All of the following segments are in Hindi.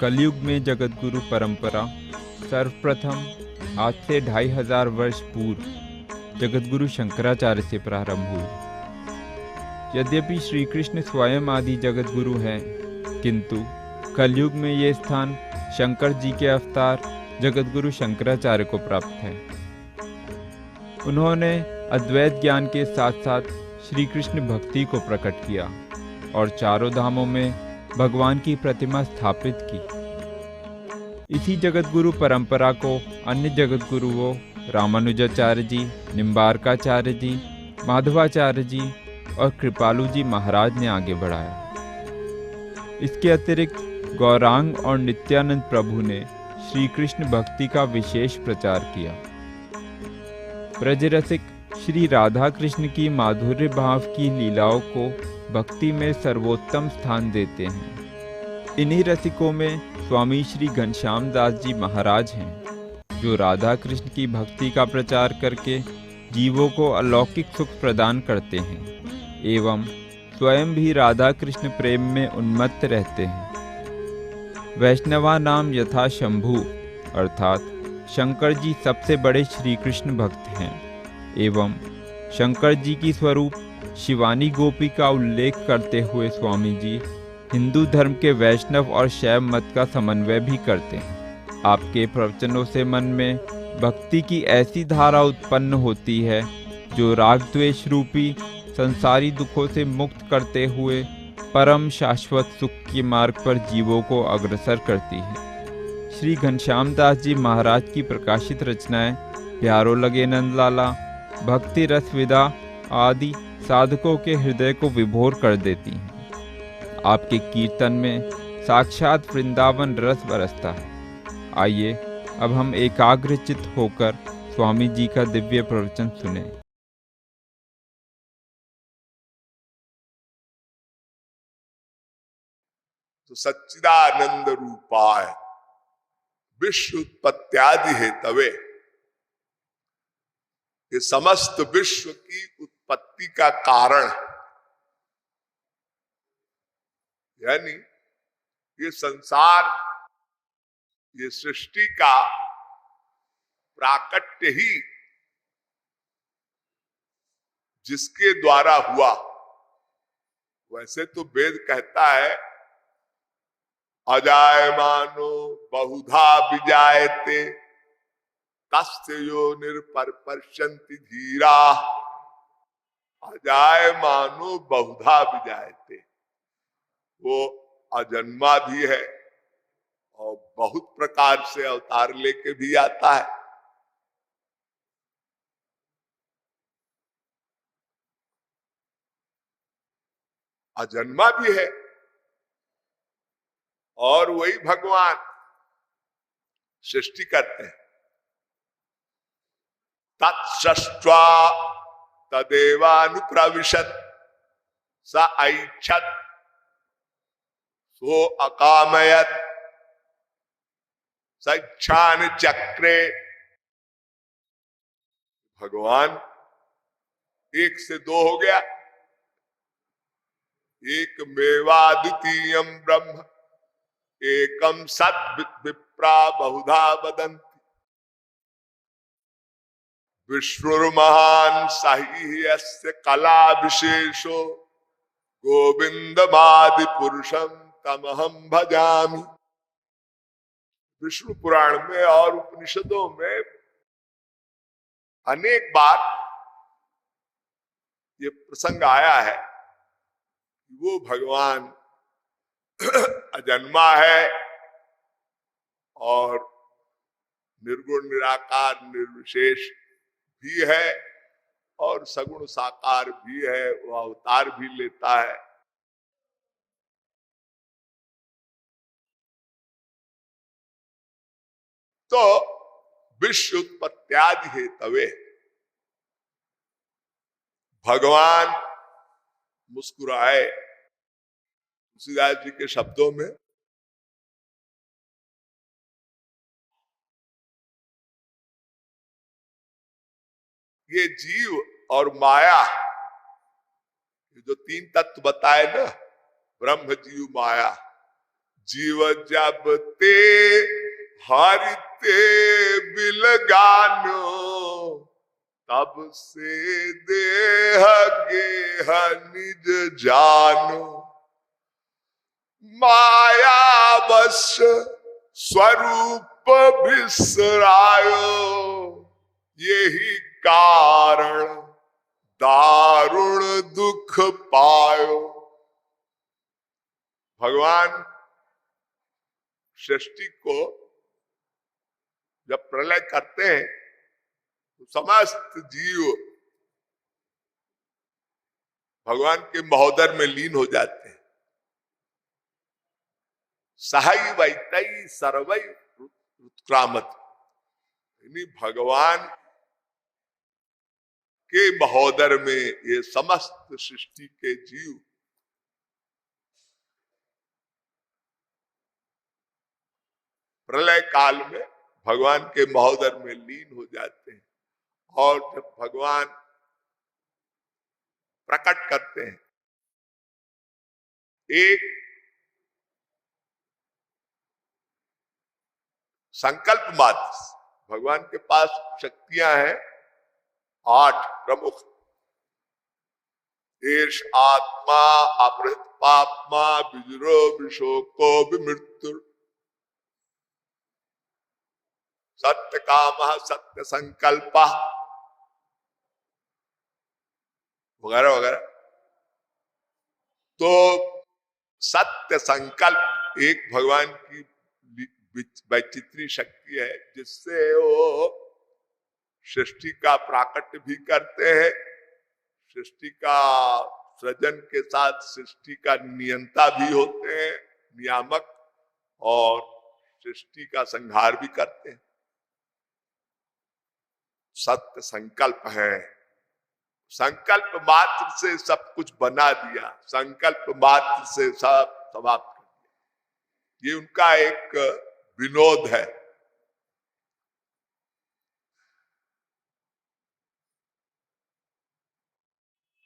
कलयुग में जगतगुरु परंपरा सर्वप्रथम आज से 2500 वर्ष पूर्व जगतगुरु शंकराचार्य से प्रारंभ हुई। यद्यपि श्री कृष्ण स्वयं आदि जगतगुरु हैं, किंतु कलयुग में ये स्थान शंकर जी के अवतार जगतगुरु शंकराचार्य को प्राप्त है। उन्होंने अद्वैत ज्ञान के साथ साथ श्री कृष्ण भक्ति को प्रकट किया और चारों धामों में भगवान की प्रतिमा स्थापित की। इसी जगतगुरु परंपरा को अन्य जगतगुरुओं रामानुजाचार्य जी, निम्बारकाचार्य जी, माधवाचार्य जी और कृपालु जी महाराज ने आगे बढ़ाया। इसके अतिरिक्त गौरांग और नित्यानंद प्रभु ने श्री कृष्ण भक्ति का विशेष प्रचार किया। ब्रजरसिक श्री राधा कृष्ण की माधुर्य भाव की लीलाओं को भक्ति में सर्वोत्तम स्थान देते हैं। इन्हीं रसिकों में स्वामी श्री घनश्याम दास जी महाराज हैं, जो राधा कृष्ण की भक्ति का प्रचार करके जीवों को अलौकिक सुख प्रदान करते हैं एवं स्वयं भी राधा कृष्ण प्रेम में उन्मत्त रहते हैं। वैष्णवा नाम यथा शंभु अर्थात शंकर जी सबसे बड़े श्री कृष्ण भक्त हैं एवं शंकर जी की स्वरूप शिवानी गोपी का उल्लेख करते हुए स्वामी जी हिंदू धर्म के वैष्णव और शैव मत का समन्वय भी करते हैं। आपके प्रवचनों से मन में भक्ति की ऐसी धारा उत्पन्न होती है जो राग द्वेष रूपी संसारी दुखों से मुक्त करते हुए परम शाश्वत सुख के मार्ग पर जीवों को अग्रसर करती है। श्री घनश्याम दास जी महाराज की प्रकाशित रचनाएं प्यारो लगे नंदलाला, भक्ति रस विदा आदि साधकों के हृदय को विभोर कर देती हैं। आपके कीर्तन में साक्षात वृंदावन रस बरसता है। आइए अब हम एकाग्रचित्त होकर स्वामी जी का दिव्य प्रवचन सुने। तो सच्चिदानंद रूपाय विश्व उत्पत्त्यादि हेतवे, ये समस्त विश्व की उत्पत्ति का कारण, यानी ये संसार, ये सृष्टि का प्राकट्य ही जिसके द्वारा हुआ। वैसे तो वेद कहता है अजायमानो बहुधा विजायते तस्य योनिर्परपश्यन्ति धीरा। अजायमानो बहुधा विजायते, वो अजन्मा भी है और बहुत प्रकार से अवतार लेके भी आता है। अजन्मा भी है और वही भगवान सृष्टि करते हैं। तत्सृष्ट्वा तदेवानुप्रविशत् स ऐच्छत् सो अकामयत् सच्छान चक्रे। भगवान एक से दो हो गया। एक मेवाद्वितीयम् ब्रह्म एकम सत् विप्रा बहुधा वदन्ति। विष्णुर्महान् सहि यस्य कला विशेषो गोविंदमादि पुरुषं तमहं भजामि। विष्णु पुराण में और उपनिषदों में अनेक बार ये प्रसंग आया है कि वो भगवान अजन्मा है और निर्गुण निराकार निर्विशेष भी है और सगुण साकार भी है, वो अवतार भी लेता है। तो विश्व उत्पत्त्यादि हेतवे, भगवान मुस्कुराए। तुलसीदास जी के शब्दों में ये जीव और माया, ये जो तीन तत्व बताए ना, ब्रह्म जीव माया, जीव जब ते हरिते बिलगानो, तब से देह गेह निज जानो। माया बस स्वरूप बिसरायो, यही कारण दारुण दुख पायो। भगवान सृष्टि को जब प्रलय करते हैं तो समस्त जीव भगवान के महोदर में लीन हो जाते हैं। सहै वैतई सर्वै उत्क्रामत, यानी भगवान के महोदर में ये समस्त सृष्टि के जीव प्रलय काल में भगवान के महोदर में लीन हो जाते हैं। और जब भगवान प्रकट करते हैं, एक संकल्प मात्र, भगवान के पास शक्तियां हैं 8 प्रमुख। एष आत्मा अपहृत पापमा विजरो विशोको विमृत्यु, सत्य काम सत्य संकल्प वगैरह वगैरह। तो सत्य संकल्प एक भगवान की वैचित्री शक्ति है, जिससे वो सृष्टि का प्राकट्य भी करते हैं, सृष्टि का सृजन के साथ सृष्टि का नियंता भी होते हैं, नियामक, और सृष्टि का संहार भी करते हैं। सत्य संकल्प है, संकल्प मात्र से सब कुछ बना दिया, संकल्प मात्र से सब समाप्त कर दिया। ये उनका एक विनोद है।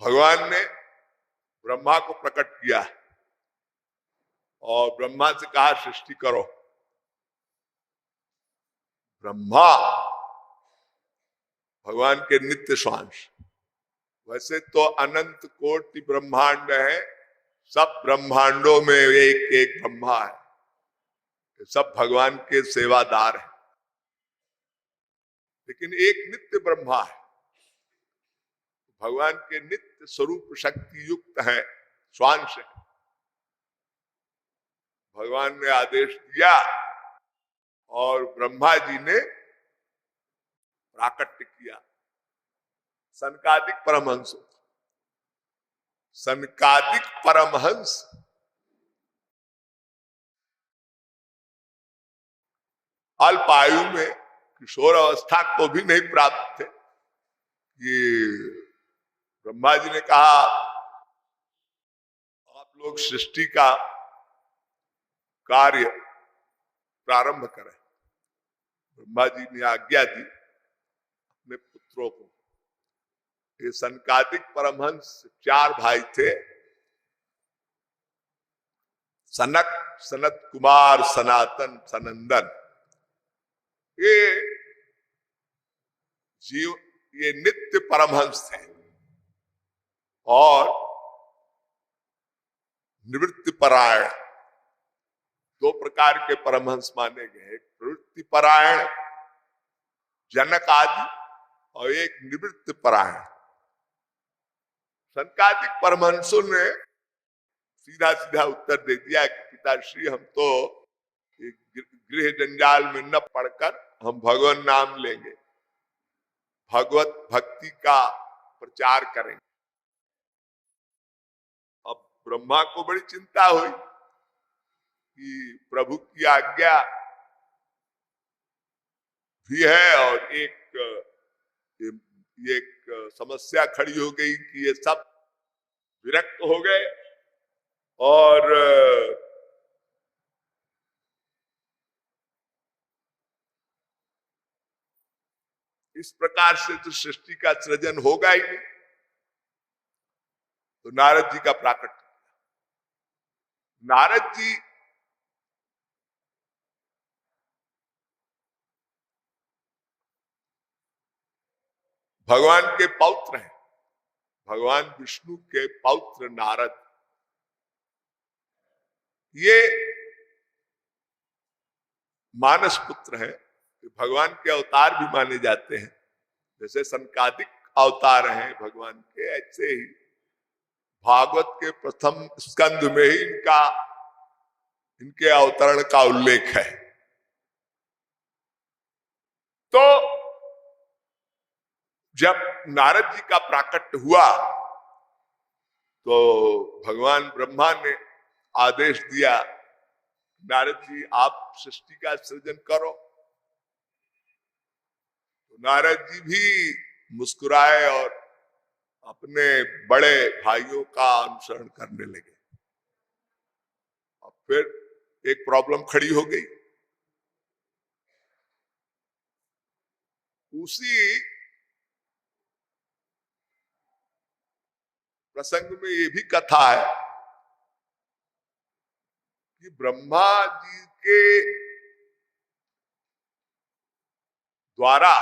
भगवान ने ब्रह्मा को प्रकट किया और ब्रह्मा से कहा सृष्टि करो। ब्रह्मा भगवान के नित्य स्वांश, वैसे तो अनंत कोटि ब्रह्मांड है, सब ब्रह्मांडों में एक एक ब्रह्मा है, सब भगवान के सेवादार हैं, लेकिन एक नित्य ब्रह्मा है, भगवान के नित्य स्वरूप शक्ति युक्त है, स्वांश है। भगवान ने आदेश दिया और ब्रह्मा जी ने प्राकट्य किया। सनकादिक परमहंस, सनकादिक परमहंस अल्प आयु में किशोर अवस्था को भी नहीं प्राप्त थे। ये ब्रह्मा जी ने कहा आप लोग सृष्टि का कार्य प्रारंभ करें। ब्रह्मा जी ने आज्ञा दी अपने पुत्रों को। ये सनकादिक परमहंस 4 भाई थे, सनक, सनत कुमार, सनातन, सनंदन। ये जीव, ये नित्य परमहंस थे और निवृत्ति परायण। 2 प्रकार के परमहंस माने गए, एक प्रवृत्ति परायण जनक आदि और एक निवृत्ति परायण। सनकादिक परमहंसों ने सीधा सीधा उत्तर दे दिया कि पिताश्री हम तो गृह जंजाल में न पढ़कर हम भगवान नाम लेंगे, भगवत भक्ति का प्रचार करेंगे। अब ब्रह्मा को बड़ी चिंता हुई कि प्रभु की आज्ञा भी है और एक समस्या खड़ी हो गई कि ये सब विरक्त हो गए और इस प्रकार से तो सृष्टि का सृजन होगा ही नहीं। तो नारद जी का प्राकट्य। नारद जी भगवान के पौत्र हैं, भगवान विष्णु के पौत्र नारद, ये मानस पुत्र हैं, भगवान के अवतार भी माने जाते हैं। जैसे सनकादिक अवतार हैं भगवान के, ऐसे ही भागवत के प्रथम स्कंद में ही इनके अवतरण का उल्लेख है। तो जब नारद जी का प्राकट्य हुआ तो भगवान ब्रह्मा ने आदेश दिया, नारद जी आप सृष्टि का सृजन करो। तो नारद जी भी मुस्कुराए और अपने बड़े भाइयों का अनुसरण करने लगे। अब फिर एक प्रॉब्लम खड़ी हो गई। उसी प्रसंग में ये भी कथा है कि ब्रह्मा जी के द्वारा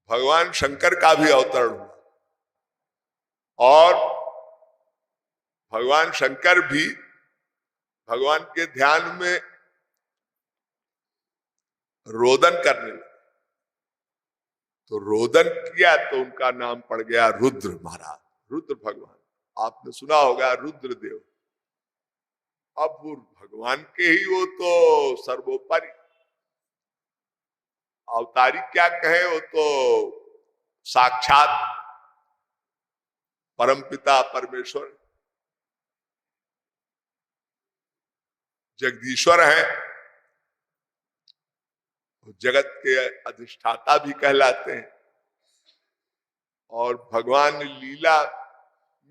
भगवान शंकर का भी अवतरण हुआ और भगवान शंकर भी भगवान के ध्यान में रोदन करने लगे। तो रोदन किया तो उनका नाम पड़ गया रुद्र महाराज, रुद्र भगवान। आपने सुना होगा रुद्र देव। अब वो भगवान के ही वो तो सर्वोपरि अवतारी क्या कहे, वो तो साक्षात परमपिता परमेश्वर जगदीश्वर है, जगत के अधिष्ठाता भी कहलाते हैं। और भगवान लीला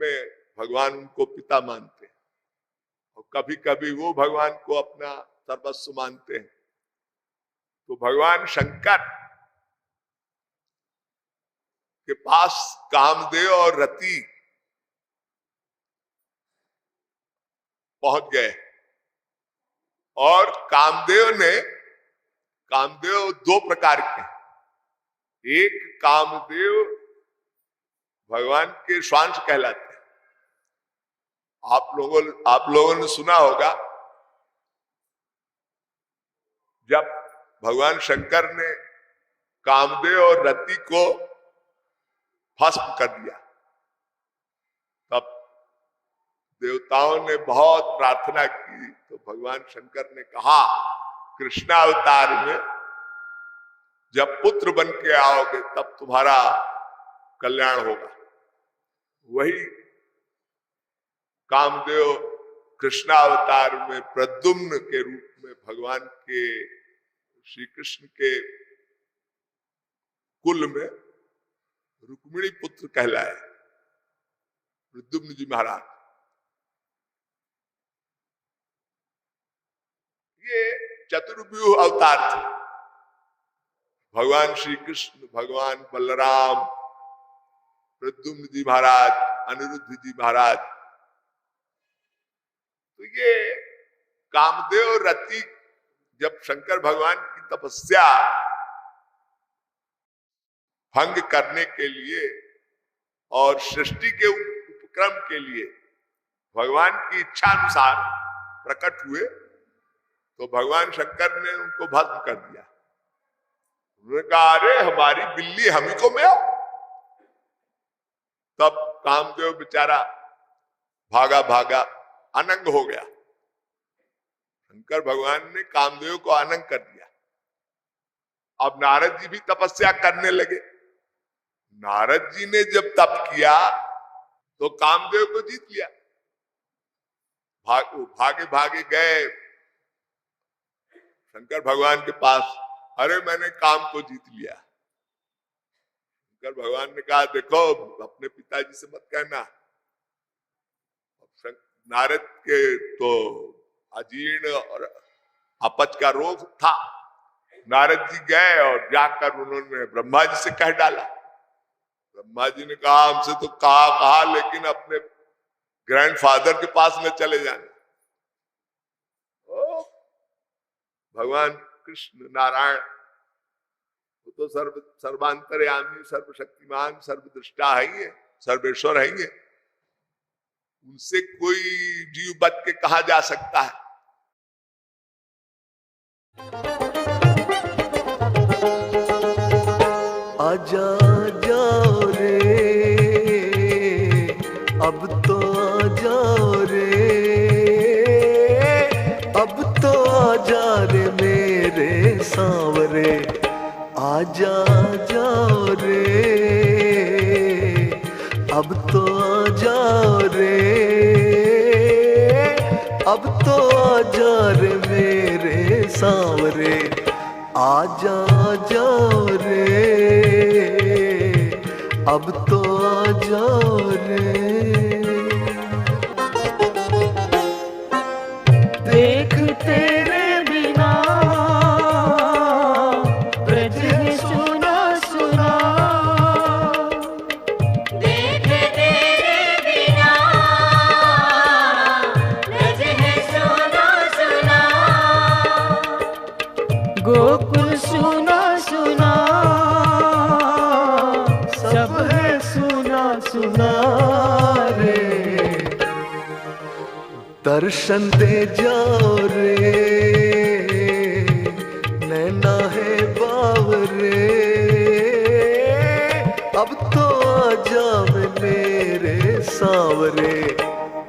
में भगवान उनको पिता मानते हैं और कभी कभी वो भगवान को अपना सर्वस्व मानते हैं। तो भगवान शंकर के पास कामदेव और रति पहुंच गए और कामदेव दो प्रकार के हैं। एक कामदेव भगवान के स्वांश कहलाते हैं। आप लोगों ने सुना होगा जब भगवान शंकर ने कामदेव और रति को भस्म कर दिया, तब देवताओं ने बहुत प्रार्थना की। तो भगवान शंकर ने कहा कृष्णावतार में जब पुत्र बन के आओगे तब तुम्हारा कल्याण होगा। वही कामदेव कृष्णावतार में प्रद्युम्न के रूप में भगवान के श्री कृष्ण के कुल में रुक्मिणी पुत्र कहलाए, प्रद्युम्न जी महाराज। ये चतुर्व्यूह अवतार थे। भगवान श्री कृष्ण, भगवान बलराम, प्रद्युम्न जी महाराज, अनिरुद्ध जी महाराज। तो ये कामदेव रति जब शंकर भगवान की तपस्या भंग करने के लिए और सृष्टि के उपक्रम के लिए भगवान की इच्छा अनुसार प्रकट हुए, तो भगवान शंकर ने उनको भस्म कर दिया। उन्होंने कहा अरे हमारी बिल्ली हम ही को में आओ। तब कामदेव बेचारा भागा भागा अनंग हो गया। शंकर भगवान ने कामदेव को अनंग कर दिया। अब नारद जी भी तपस्या करने लगे। नारद जी ने जब तप किया तो कामदेव को जीत लिया। भागे भागे गए शंकर भगवान के पास, अरे मैंने काम को जीत लिया। शंकर भगवान ने कहा देखो अपने पिताजी से मत कहना। नारद के तो अजीर्ण और अपच का रोग था। नारद जी गए और जाकर उन्होंने ब्रह्मा जी से कह डाला। ब्रह्मा जी ने कहा हमसे तो कहा लेकिन अपने ग्रैंडफादर के पास न चले जाना। भगवान कृष्ण नारायण वो तो सर्वांतर्यामी, सर्वशक्तिमान, सर्वदृष्टा है ही है, सर्वेश्वर है ही है। उनसे कोई जीव बच के कहा जा सकता है? आजा जाओ रे, अब तो आजा रे, अब तो आजा रे मेरे सांवरे, आजा जाओ रे, अब तो आजा रे, अब तो आजा रे मेरे सांवरे, आजा जाओ रे, अब तो आजा रे। देख तेरे बिना ब्रज है सुना सुना, देख तेरे बिना ब्रज है सुना सुना, गोकुल सुना सुना, सब है सुना सुना रे। दर्शन दे जाओ रे, नैना है बावरे, अब तो आजा मेरे सांवरे,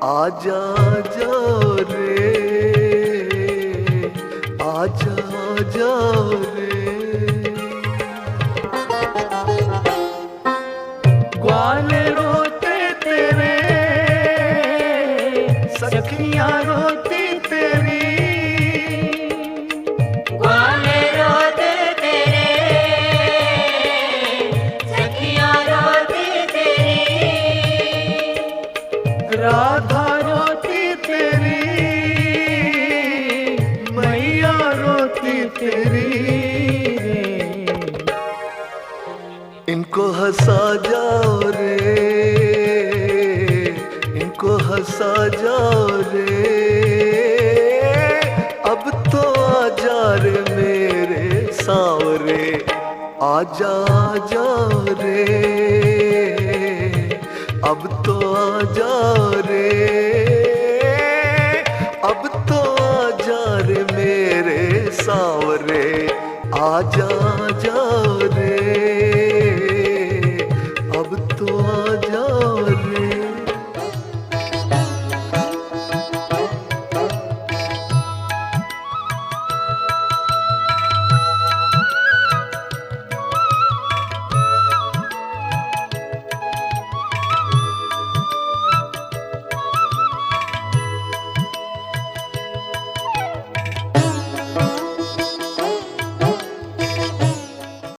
आजा जाओ रे, आजा जाओ रे। ग्वाल रोते तेरे, सखियां रोती तेरी, ग्वाल रोते तेरे, सखियां रोती तेरी, राधा रोती तेरी, मैया रोती तेरी। इनको हंसा जाओ रे, इनको हंसा जाओ रे, अब तो आजा रे मेरे सांवरे, आजा जाओ रे, अब तो आजा रे, अब तो आजा रे मेरे सांवरे, आजा जा